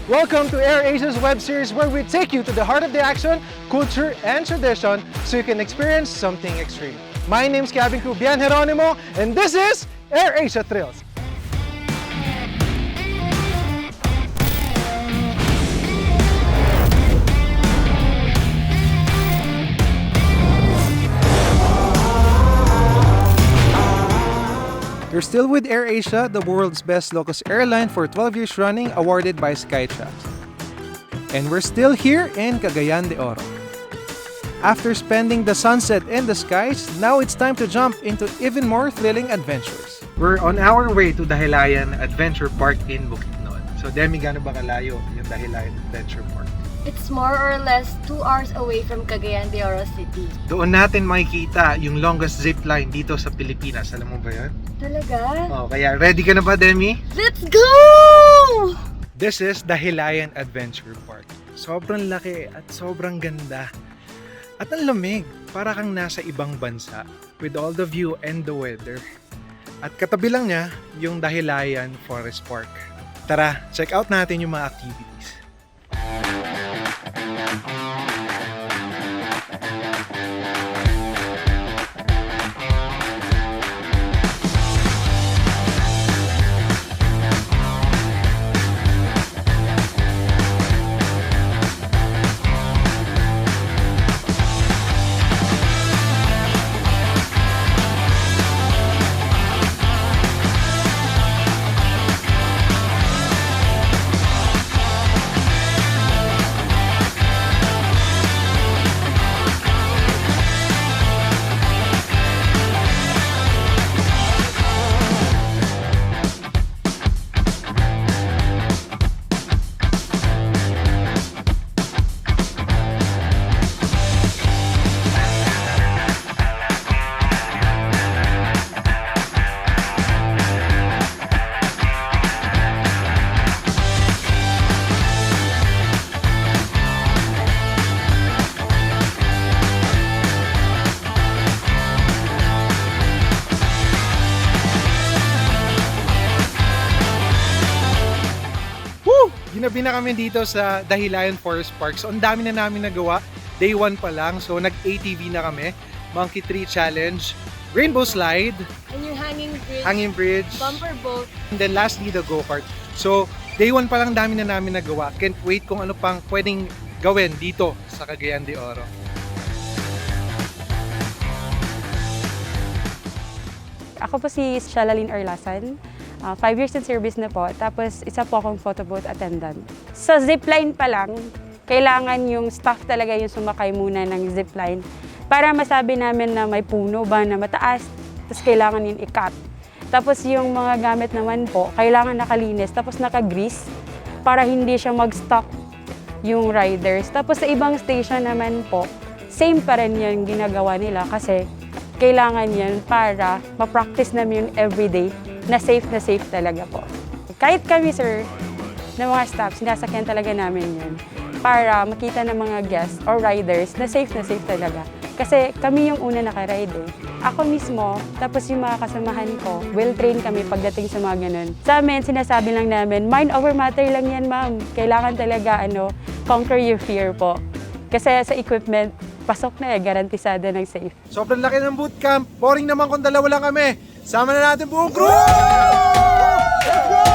Welcome to AirAsia's web series where we take you to the heart of the action, culture, and tradition so you can experience something extreme. My name's cabin crew Geronimo, and this is AirAsia Thrills. You're still with AirAsia, the world's best low-cost airline for 12 years running, awarded by Skytrax. And we're still here in Cagayan de Oro. After spending the sunset and the skies, now it's time to jump into even more thrilling adventures. We're on our way to Dahilayan Adventure Park in Bukidnon. So Demii, gaano ba kalayo yung Dahilayan Adventure Park? It's more or less 2 hours away from Cagayan de Oro City. Doon natin makikita yung longest zipline dito sa Pilipinas. Alam mo ba yan? Talaga? Oh, kaya ready ka na ba, Demii? Let's go! This is Dahilayan Adventure Park. Sobrang laki at sobrang ganda. At ang lamig, para kang nasa ibang bansa with all the view and the weather. At katabi lang niya yung Dahilayan Forest Park. Tara, check out natin yung mga activities. Ginabi na kami dito sa Dahilayan Forest Park. So, ang dami na namin nagawa. Day 1 pa lang. So, nag-ATV na kami. Monkey Tree Challenge. Rainbow Slide. And yung Hanging Bridge. bumper boat. And then lastly, the go-kart. So, day 1 pa lang dami na namin nagawa. Can't wait kung ano pang pwedeng gawin dito sa Cagayan de Oro. Ako po si Shalaline Arlasan. 5 years in service na po. Tapos isa po akong photo booth attendant. Sa zipline pa lang, kailangan yung staff talaga yung sumakay muna ng zipline para masabi namin na may puno ba na mataas. Tapos kailangan yun i-cut. Tapos yung mga gamit naman po, kailangan nakalinis. Tapos naka-grease para hindi siya mag-stuck yung riders. Tapos sa ibang station naman po, same pa rin yung ginagawa nila kasi kailangan yan para ma-practice namin yung everyday na safe talaga po. Kahit kami, sir, ng mga staff, sinasakyan talaga namin yun para makita ng mga guests or riders na safe talaga. Kasi kami yung una nakaride eh. Ako mismo, tapos yung mga kasamahan ko, well-trained kami pagdating sa mga ganun. Sa amin, sinasabi lang namin, mind over matter lang yan, ma'am. Kailangan talaga, conquer your fear po. Kasi sa equipment, pasok na garantisada ng safe. Sobrang laki ng bootcamp. Boring naman kung dalawa lang kami. Sama na natin buong crew! Let's go!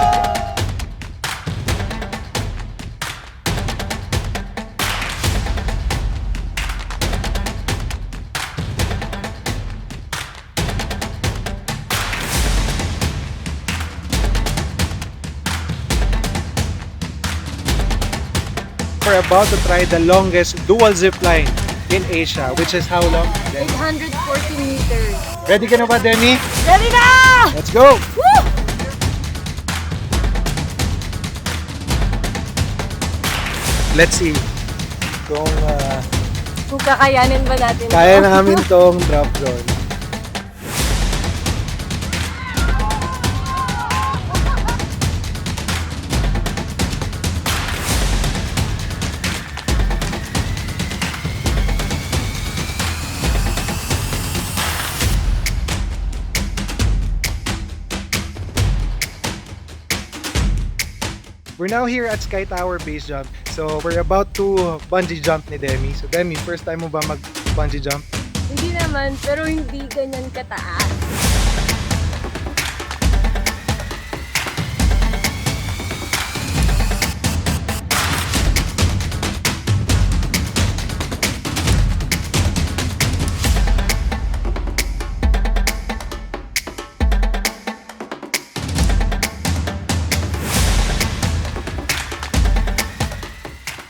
We're about to try the longest dual zip line in Asia, which is how long? 840 meters. Ready ka na ba, Demii? Ready na! Let's go! Woo! Let's see kung Kung kakayanin ba natin kaya ito? namin tong drop zone. We're now here at Sky Tower Base Jump. So we're about to bungee jump ni Demii. So Demii, first time mo ba mag-bungee jump? Hindi naman, pero hindi ganyan kataas.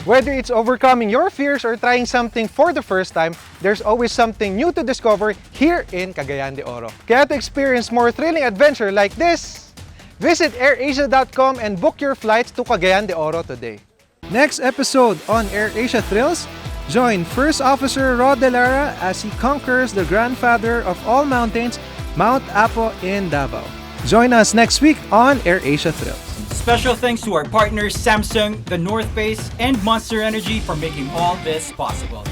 Whether it's overcoming your fears or trying something for the first time, there's always something new to discover here in Cagayan de Oro. Kaya to experience more thrilling adventure like this, visit AirAsia.com and book your flights to Cagayan de Oro today. Next episode on AirAsia Thrills, join First Officer Rod De Lara as he conquers the grandfather of all mountains, Mount Apo in Davao. Join us next week on AirAsia Thrills. Special thanks to our partners Samsung, The North Face, and Monster Energy for making all this possible.